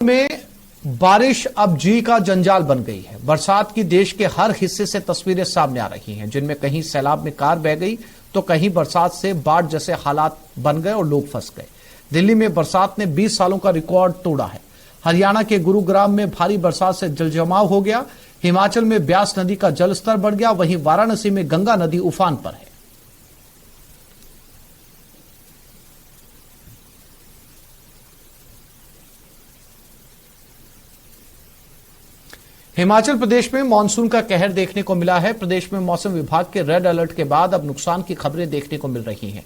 में बारिश अब जी का जंजाल बन गई है। बरसात की देश के हर हिस्से से तस्वीरें सामने आ रही हैं, जिनमें कहीं सैलाब में कार बह गई तो कहीं बरसात से बाढ़ जैसे हालात बन गए और लोग फंस गए। दिल्ली में बरसात ने 20 सालों का रिकॉर्ड तोड़ा है। हरियाणा के गुरुग्राम में भारी बरसात से जलजमाव हो गया। हिमाचल में ब्यास नदी का जलस्तर बढ़ गया। वहीं वाराणसी में गंगा नदी उफान पर है। हिमाचल प्रदेश में मानसून का कहर देखने को मिला है। प्रदेश में मौसम विभाग के रेड अलर्ट के बाद अब नुकसान की खबरें देखने को मिल रही हैं।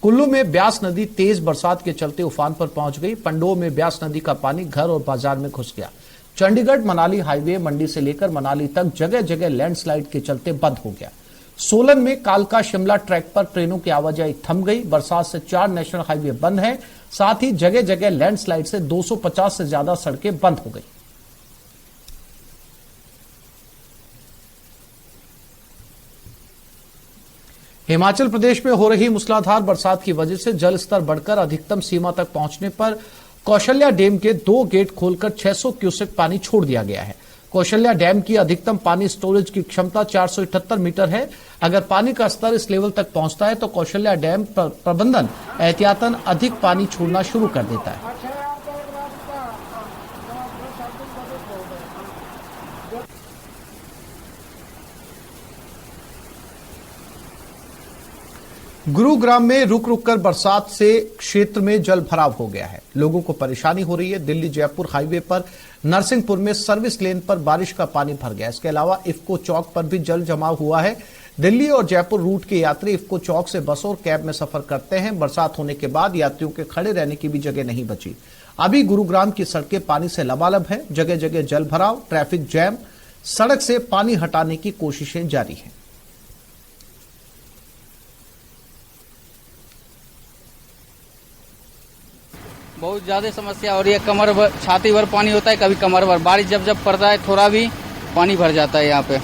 कुल्लू में ब्यास नदी तेज बरसात के चलते उफान पर पहुंच गई। पंडोह में ब्यास नदी का पानी घर और बाजार में घुस गया। चंडीगढ़ मनाली हाईवे मंडी से लेकर मनाली तक जगह जगह लैंडस्लाइड के चलते बंद हो गया। सोलन में कालका शिमला ट्रैक पर ट्रेनों की आवाजाही थम गई। बरसात से 4 नेशनल हाईवे बंद है। साथ ही जगह जगह लैंडस्लाइड से 250 से ज्यादा सड़कें बंद हो गई। हिमाचल प्रदेश में हो रही मूसलाधार बरसात की वजह से जल स्तर बढ़कर अधिकतम सीमा तक पहुंचने पर कौशल्या डैम के 2 गेट खोलकर 600 क्यूसेक पानी छोड़ दिया गया है। कौशल्या डैम की अधिकतम पानी स्टोरेज की क्षमता 478 मीटर है। अगर पानी का स्तर इस लेवल तक पहुंचता है तो कौशल्या डैम प्रबंधन एहतियातन अधिक पानी छोड़ना शुरू कर देता है। गुरुग्राम में रुक रुक कर बरसात से क्षेत्र में जल भराव हो गया है। लोगों को परेशानी हो रही है। दिल्ली जयपुर हाईवे पर नरसिंहपुर में सर्विस लेन पर बारिश का पानी भर गया। इसके अलावा इफ्को चौक पर भी जल जमाव हुआ है। दिल्ली और जयपुर रूट के यात्री इफ्को चौक से बस और कैब में सफर करते हैं। बरसात होने के बाद यात्रियों के खड़े रहने की भी जगह नहीं बची। अभी गुरुग्राम की सड़कें पानी से लबालब है। जगह जगह जल भराव, ट्रैफिक जैम, सड़क से पानी हटाने की कोशिशें जारी हैं। बहुत ज्यादा समस्या हो रही है। कमर भर, छाती भर पानी होता है, कभी कमर भर। बारिश जब जब पड़ता है थोड़ा भी पानी भर जाता है यहाँ पे।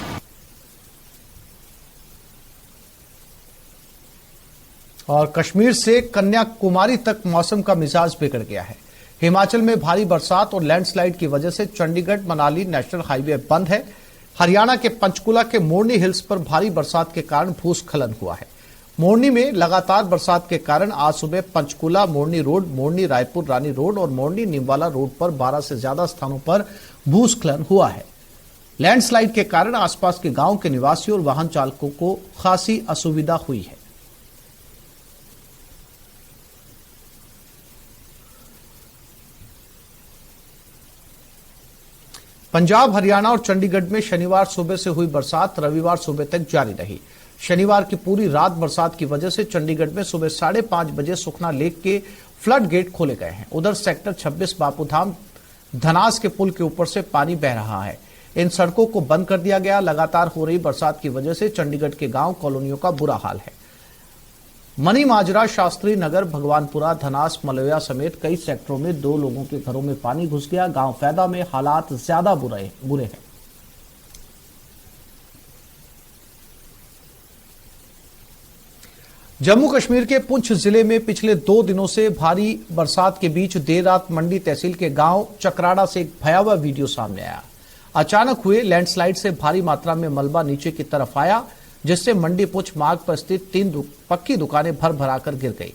और कश्मीर से कन्याकुमारी तक मौसम का मिजाज बिगड़ गया है। हिमाचल में भारी बरसात और लैंडस्लाइड की वजह से चंडीगढ़ मनाली नेशनल हाईवे बंद है। हरियाणा के पंचकुला के मोरनी हिल्स पर भारी बरसात के कारण भूस्खलन हुआ है। मोरनी में लगातार बरसात के कारण आज सुबह पंचकुला मोरनी रोड, मोरनी रायपुर रानी रोड और मोरनी निम्बाला रोड पर 12 से ज्यादा स्थानों पर भूस्खलन हुआ है। लैंडस्लाइड के कारण आसपास के गांव के निवासियों और वाहन चालकों को खासी असुविधा हुई है। पंजाब, हरियाणा और चंडीगढ़ में शनिवार सुबह से हुई बरसात रविवार सुबह तक जारी रही। शनिवार की पूरी रात बरसात की वजह से चंडीगढ़ में सुबह 5:30 बजे सुखना लेक के फ्लड गेट खोले गए हैं। उधर सेक्टर 26 बापूधाम धनास के पुल के ऊपर से पानी बह रहा है। इन सड़कों को बंद कर दिया गया। लगातार हो रही बरसात की वजह से चंडीगढ़ के गांव कॉलोनियों का बुरा हाल है। मनी माजरा, शास्त्री नगर, भगवानपुरा, धनास, मलया समेत कई सेक्टरों में 2 लोगों के घरों में पानी घुस गया। गांव फैदा में हालात ज्यादा बुरे हैं। जम्मू कश्मीर के पुंछ जिले में पिछले 2 दिनों से भारी बरसात के बीच देर रात मंडी तहसील के गांव चकराड़ा से एक भयावह वीडियो सामने आया। अचानक हुए लैंडस्लाइड से भारी मात्रा में मलबा नीचे की तरफ आया, जिससे मंडी पुंछ मार्ग पर स्थित 3 पक्की दुकानें भर भराकर गिर गई।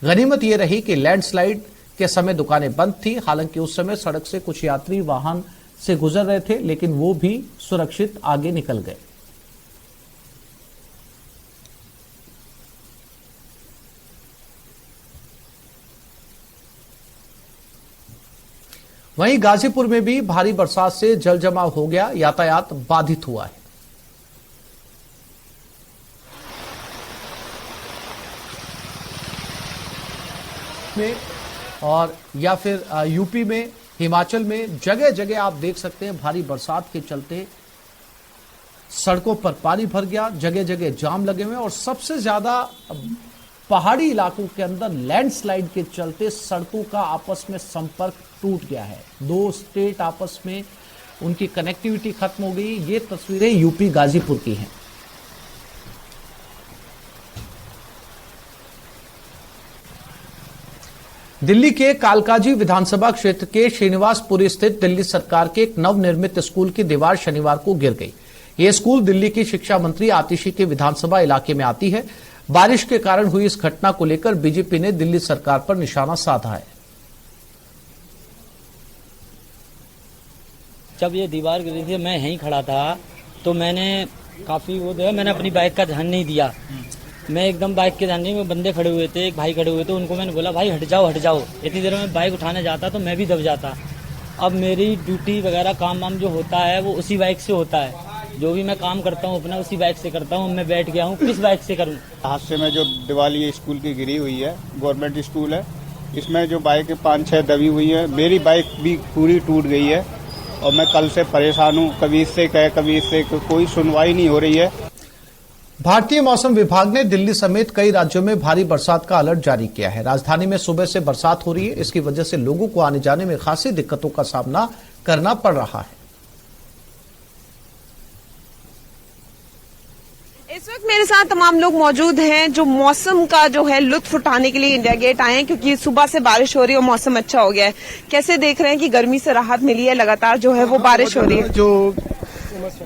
गनीमत यह रही कि लैंडस्लाइड के समय दुकानें बंद थी। हालांकि उस समय सड़क से कुछ यात्री वाहन से गुजर रहे थे, लेकिन वो भी सुरक्षित आगे निकल गए। वहीं गाजीपुर में भी भारी बरसात से जल जमाव हो गया। यातायात बाधित हुआ है। और या फिर यूपी में, हिमाचल में जगह जगह आप देख सकते हैं भारी बरसात के चलते सड़कों पर पानी भर गया। जगह जगह जाम लगे हुए और सबसे ज्यादा पहाड़ी इलाकों के अंदर लैंडस्लाइड के चलते सड़कों का आपस में संपर्क टूट गया है। 2 स्टेट आपस में उनकी कनेक्टिविटी खत्म हो गई। ये तस्वीरें यूपी गाजीपुर की हैं। दिल्ली के कालकाजी विधानसभा क्षेत्र के श्रीनिवासपुरी स्थित दिल्ली सरकार के एक नवनिर्मित स्कूल की दीवार शनिवार को गिर गई। ये स्कूल दिल्ली की शिक्षा मंत्री आतिशी के विधानसभा इलाके में आती है। बारिश के कारण हुई इस घटना को लेकर बीजेपी ने दिल्ली सरकार पर निशाना साधा है। जब ये दीवार गिरी थी मैं यहीं खड़ा था तो मैंने काफी मैंने अपनी बाइक का ध्यान नहीं दिया। मैं एकदम बाइक के ध्यान नहीं, में बंदे खड़े हुए थे, एक भाई खड़े हुए थे, उनको मैंने बोला भाई हट जाओ। इतनी देर में बाइक उठाने जाता तो मैं भी दब जाता। अब मेरी ड्यूटी वगैरह काम वाम जो होता है वो उसी बाइक से होता है। जो भी मैं काम करता हूँ अपना उसी बाइक से करता हूँ। मैं बैठ गया हूँ, किस बाइक से करूँ। हादसे में जो दिवाली स्कूल की गिरी हुई है, गवर्नमेंट स्कूल है, इसमें जो बाइक 5-6 दबी हुई है। मेरी बाइक भी पूरी टूट गई है और मैं कल से परेशान हूँ। कभी इससे कहे कभी इससे, कोई सुनवाई नहीं हो रही है। भारतीय मौसम विभाग ने दिल्ली समेत कई राज्यों में भारी बरसात का अलर्ट जारी किया है। राजधानी में सुबह से बरसात हो रही है। इसकी वजह से लोगों को आने जाने में खासी दिक्कतों का सामना करना पड़ रहा है। इस वक्त मेरे साथ तमाम लोग मौजूद हैं जो मौसम का जो है लुत्फ उठाने के लिए इंडिया गेट आए हैं, क्योंकि सुबह से बारिश हो रही है और मौसम अच्छा हो गया है। कैसे देख रहे हैं कि गर्मी से राहत मिली है, लगातार जो है वो बारिश हो रही है। जो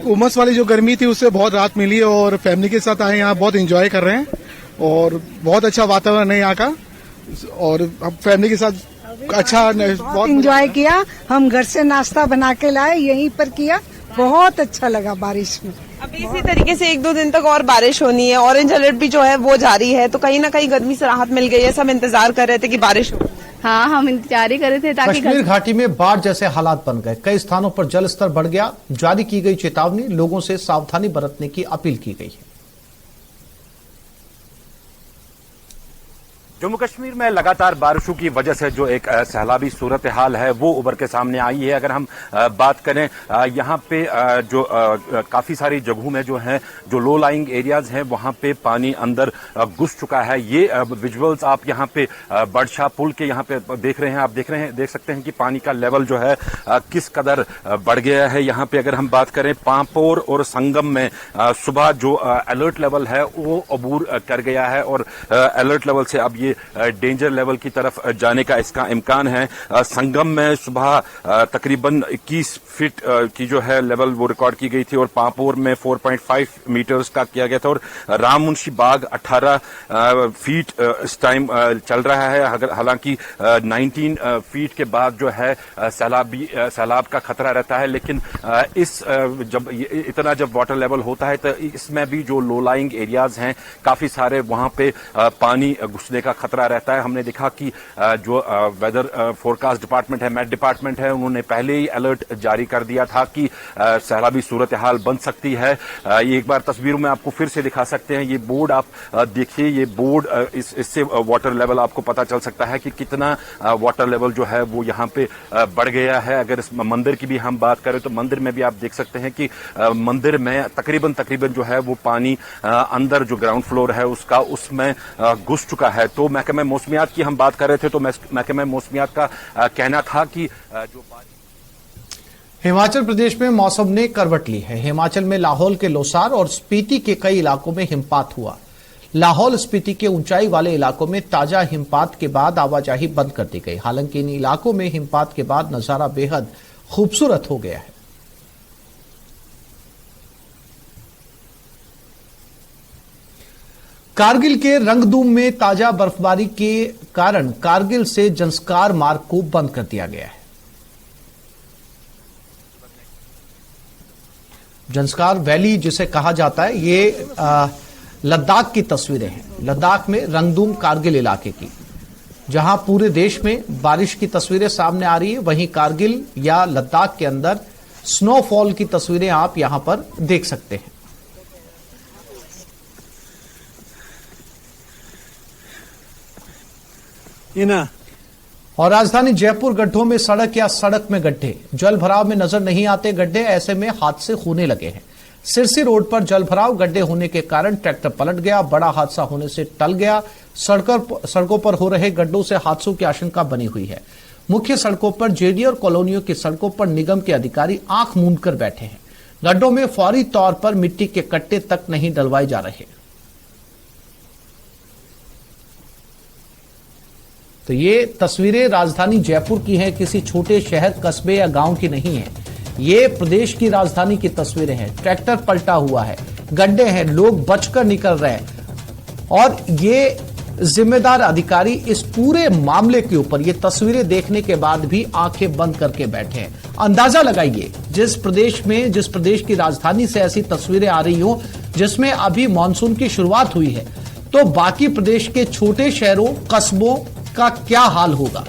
उमस वाली जो गर्मी थी उससे बहुत राहत मिली है और फैमिली के साथ आए यहाँ बहुत एंजॉय कर रहे हैं और बहुत अच्छा वातावरण है यहाँ का और अब फैमिली के साथ अच्छा बहुत एंजॉय किया। हम घर से नाश्ता बना के लाए, यहीं पर किया, बहुत अच्छा लगा बारिश में। अभी इसी तरीके से 1-2 दिन तक और बारिश होनी है। ऑरेंज अलर्ट भी जो है वो जारी है, तो कहीं ना कहीं गर्मी से राहत मिल गई है। सब इंतजार कर रहे थे कि बारिश हो। हाँ, हम इंतजार ही कर रहे थे ताकि कश्मीर घाटी में बाढ़ जैसे हालात बन गए। कई स्थानों पर जल स्तर बढ़ गया। जारी की गई चेतावनी, लोगों से सावधानी बरतने की अपील की गई है। जम्मू कश्मीर में लगातार बारिशों की वजह से जो एक सैलाबी सूरत हाल है वो उभर के सामने आई है। अगर हम बात करें यहाँ पे जो काफी सारी जगहों में जो है जो लो लाइंग एरियाज हैं वहाँ पे पानी अंदर घुस चुका है। ये विजुअल्स आप यहाँ पे बड़शाह पुल के यहाँ पे देख रहे हैं। आप देख सकते हैं कि पानी का लेवल जो है किस कदर बढ़ गया है। यहाँ पे अगर हम बात करें पांपोर और संगम में सुबह जो अलर्ट लेवल है वो अबूर कर गया है और अलर्ट लेवल से अब ये डेंजर लेवल की तरफ जाने का इसका इम्कान है। संगम में सुबह तकरीबन 21 फीट की जो है लेवल वो रिकॉर्ड की गई थी और पांपोर में 4.5 मीटर्स का किया गया था और राममुंशी बाग 18 फीट इस टाइम चल रहा है। हालांकि 19 फीट के बाद जो है सैलाब का खतरा रहता है, लेकिन जब वाटर लेवल होता है तो इसमें भी जो लो लाइंग एरियाज हैं काफी सारे वहां पे पानी घुसने का खतरा रहता है। हमने देखा कि जो वेदर फोरकास्ट डिपार्टमेंट है, मेट डिपार्टमेंट है, उन्होंने पहले ही अलर्ट जारी कर दिया था कि सैलाबी सूरत हाल बन सकती है। ये एक बार तस्वीरों में आपको फिर से दिखा सकते हैं। ये बोर्ड आप देखिए, ये बोर्ड इससे वाटर लेवल आपको पता चल सकता है कि कितना वाटर लेवल जो है वो यहाँ पे बढ़ गया है। अगर इस मंदिर की भी हम बात करें तो मंदिर में भी आप देख सकते हैं कि मंदिर में तकरीबन जो है वो पानी अंदर जो ग्राउंड फ्लोर है उसमें घुस चुका है। तो महकमे मौसमियात की हम बात कर रहे थे तो महकमे मौसमियात का कहना था कि जो हिमाचल प्रदेश में मौसम ने करवट ली है। हिमाचल में लाहौल के लोसार और स्पीति के कई इलाकों में हिमपात हुआ। लाहौल स्पीति के ऊंचाई वाले इलाकों में ताजा हिमपात के बाद आवाजाही बंद कर दी गई। हालांकि इन इलाकों में हिमपात के बाद नजारा बेहद खूबसूरत हो गया है। कारगिल के रंगदूम में ताजा बर्फबारी के कारण कारगिल से जंस्कार मार्ग को बंद कर दिया गया है। जंस्कार वैली जिसे कहा जाता है, ये लद्दाख की तस्वीरें हैं। लद्दाख में रंगदूम कारगिल इलाके की, जहां पूरे देश में बारिश की तस्वीरें सामने आ रही है, वहीं कारगिल या लद्दाख के अंदर स्नोफॉल की तस्वीरें आप यहां पर देख सकते हैं। और राजधानी जयपुर गड्ढों में सड़क या सड़क में गड्ढे, जल भराव में नजर नहीं आते गड्ढे, ऐसे में हादसे होने लगे हैं। सिरसी रोड पर जल भराव, गड्ढे होने के कारण ट्रैक्टर पलट गया, बड़ा हादसा होने से टल गया। सड़कों पर हो रहे गड्ढों से हादसों की आशंका बनी हुई है। मुख्य सड़कों पर जेडी और कॉलोनियों की सड़कों पर निगम के अधिकारी आंख मूंद कर बैठे हैं। गड्ढों में फौरी तौर पर मिट्टी के कट्टे तक नहीं डलवाए जा रहे। तो ये तस्वीरें राजधानी जयपुर की हैं, किसी छोटे शहर, कस्बे या गांव की नहीं है। ये प्रदेश की राजधानी की तस्वीरें हैं। ट्रैक्टर पलटा हुआ है, गड्ढे हैं, लोग बचकर निकल रहे हैं और ये जिम्मेदार अधिकारी इस पूरे मामले के ऊपर ये तस्वीरें देखने के बाद भी आंखें बंद करके बैठे हैं। अंदाजा लगाइए, जिस प्रदेश की राजधानी से ऐसी तस्वीरें आ रही हो जिसमें अभी मानसून की शुरुआत हुई है, तो बाकी प्रदेश के छोटे शहरों, कस्बों का क्या हाल होगा।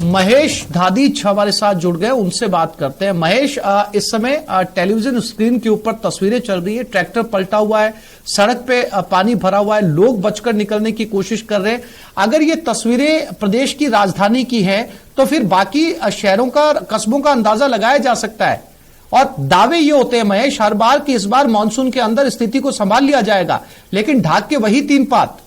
महेश धादीच हमारे साथ जुड़ गए, उनसे बात करते हैं। महेश, इस समय टेलीविजन स्क्रीन के ऊपर तस्वीरें चल रही है, ट्रैक्टर पलटा हुआ है, सड़क पे पानी भरा हुआ है, लोग बचकर निकलने की कोशिश कर रहे हैं। अगर ये तस्वीरें प्रदेश की राजधानी की हैं, तो फिर बाकी शहरों का, कस्बों का अंदाजा लगाया जा सकता है। और दावे ये होते हैं महेश हर बार कि इस बार मानसून के अंदर स्थिति को संभाल लिया जाएगा, लेकिन ढाक के वही तीन पात।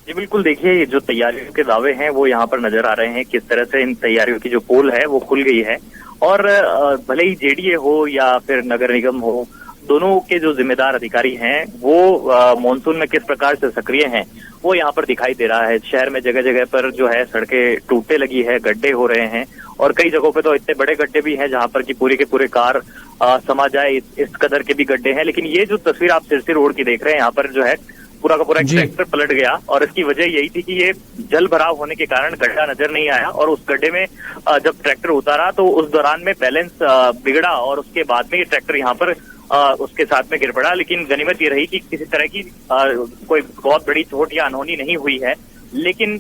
जी बिल्कुल, देखिए ये जो तैयारियों के दावे हैं वो यहाँ पर नजर आ रहे हैं। किस तरह से इन तैयारियों की जो पोल है वो खुल गई है और भले ही जेडीए हो या फिर नगर निगम हो, दोनों के जो जिम्मेदार अधिकारी हैं वो मानसून में किस प्रकार से सक्रिय हैं वो यहाँ पर दिखाई दे रहा है। शहर में जगह जगह पर जो है सड़कें टूटने लगी है, गड्ढे हो रहे हैं और कई जगहों पे तो इतने बड़े गड्ढे भी हैं जहाँ पर कि पूरे के पूरे कार समा जाए, इस कदर के भी गड्ढे हैं। लेकिन ये जो तस्वीर आप सिरसी रोड की देख रहे हैं, यहाँ पर जो है पूरा का पूरा एक ट्रैक्टर पलट गया और इसकी वजह यही थी कि ये जल भराव होने के कारण गड्ढा नजर नहीं आया और उस गड्ढे में जब ट्रैक्टर उतारा तो उस दौरान में बैलेंस बिगड़ा और उसके बाद में ये ट्रैक्टर यहाँ पर उसके साथ में गिर पड़ा। लेकिन गनीमत ये रही कि किसी तरह की कोई बहुत बड़ी चोट या अनहोनी नहीं हुई है। लेकिन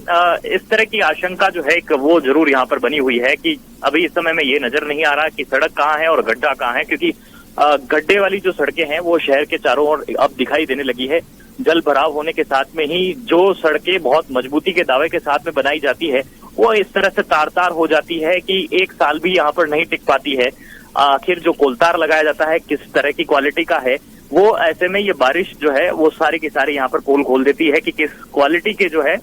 इस तरह की आशंका जो है वो जरूर यहाँ पर बनी हुई है कि अभी इस समय में ये नजर नहीं आ रहा कि सड़क कहाँ है और गड्ढा कहाँ है, क्योंकि गड्ढे वाली जो सड़कें हैं वो शहर के चारों ओर अब दिखाई देने लगी है। जल भराव होने के साथ में ही जो सड़कें बहुत मजबूती के दावे के साथ में बनाई जाती है वो इस तरह से तार तार हो जाती है कि एक साल भी यहाँ पर नहीं टिक पाती है। आखिर जो कोलतार लगाया जाता है किस तरह की क्वालिटी का है, वो ऐसे में ये बारिश जो है वो सारी की सारी यहाँ पर पोल खोल देती है कि किस क्वालिटी के जो है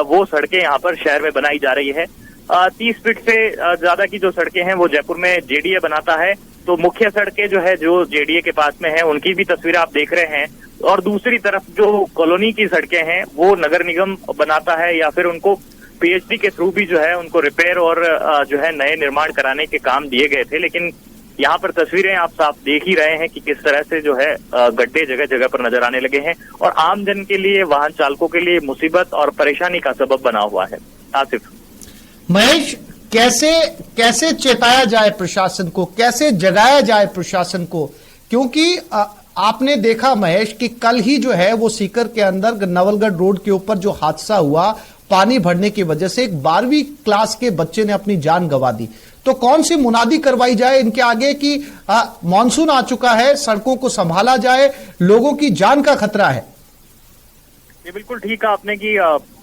वो सड़कें यहाँ पर शहर में बनाई जा रही है। 30 फीट से ज्यादा की जो सड़कें हैं वो जयपुर में जेडीए बनाता है, तो मुख्य सड़कें जो है जो जेडीए के पास में है उनकी भी तस्वीरें आप देख रहे हैं। और दूसरी तरफ जो कॉलोनी की सड़कें हैं वो नगर निगम बनाता है या फिर उनको पीएचडी के थ्रू भी जो है उनको रिपेयर और जो है नए निर्माण कराने के काम दिए गए थे। लेकिन यहाँ पर तस्वीरें आप साफ देख ही रहे हैं कि किस तरह से जो है गड्ढे जगह जगह पर नजर आने लगे हैं और आम जन के लिए, वाहन चालकों के लिए मुसीबत और परेशानी का सबब बना हुआ है। आसिफ। महेश, कैसे चेताया जाए प्रशासन को, कैसे जगाया जाए प्रशासन को, क्योंकि आपने देखा महेश कि कल ही जो है वो सीकर के अंदर नवलगढ़ रोड के ऊपर जो हादसा हुआ, पानी भरने की वजह से एक 12वीं क्लास के बच्चे ने अपनी जान गंवा दी। तो कौन सी मुनादी करवाई जाए इनके आगे कि मानसून आ चुका है, सड़कों को संभाला जाए, लोगों की जान का खतरा है। ये बिल्कुल ठीक कहा आपने कि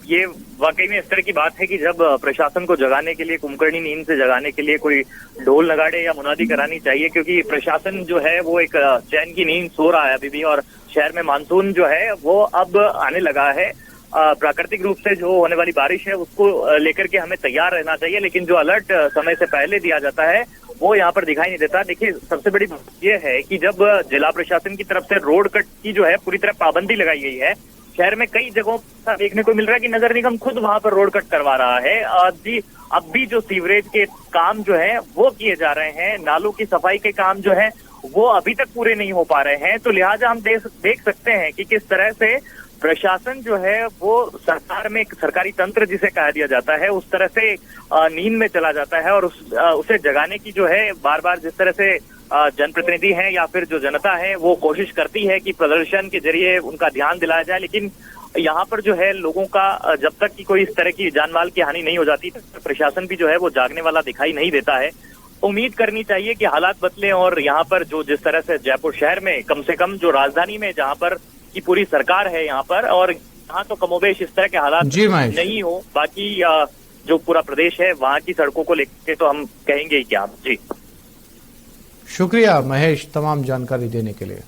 ये वाकई में इस तरह की बात है कि जब प्रशासन को जगाने के लिए, कुंभकर्णी नींद से जगाने के लिए कोई ढोल नगाड़े या मुनादी करानी चाहिए, क्योंकि प्रशासन जो है वो एक चैन की नींद सो रहा है अभी भी और शहर में मानसून जो है वो अब आने लगा है। प्राकृतिक रूप से जो होने वाली बारिश है उसको लेकर के हमें तैयार रहना चाहिए, लेकिन जो अलर्ट समय से पहले दिया जाता है वो यहाँ पर दिखाई नहीं देता। देखिए, सबसे बड़ी बात यह है कि जब जिला प्रशासन की तरफ से रोड कट की जो है पूरी तरह पाबंदी लगाई गई है, शहर में कई जगहों पर देखने को मिल रहा है कि नगर निगम खुद वहां पर रोड कट करवा रहा है। अब भी जो सीवरेज के काम जो है वो किए जा रहे हैं, नालों की सफाई के काम जो है वो अभी तक पूरे नहीं हो पा रहे हैं। तो लिहाजा हम देख सकते हैं कि किस तरह से प्रशासन जो है वो सरकार में एक सरकारी तंत्र जिसे कहा दिया जाता है उस तरह से नींद में चला जाता है और उसे जगाने की जो है बार बार जिस तरह से जनप्रतिनिधि हैं या फिर जो जनता है वो कोशिश करती है कि प्रदर्शन के जरिए उनका ध्यान दिलाया जाए, लेकिन यहाँ पर जो है लोगों का जब तक कि कोई इस तरह की जानमाल की हानि नहीं हो जाती तो प्रशासन भी जो है वो जागने वाला दिखाई नहीं देता है। उम्मीद करनी चाहिए कि हालात बदलें और यहाँ पर जो जिस तरह से जयपुर शहर में कम से कम जो राजधानी में जहाँ पर की पूरी सरकार है यहाँ पर, और यहाँ तो कमोबेश इस तरह के हालात नहीं हो, बाकी जो पूरा प्रदेश है वहाँ की सड़कों को लेकर तो हम कहेंगे ही क्या। जी शुक्रिया महेश तमाम जानकारी देने के लिए।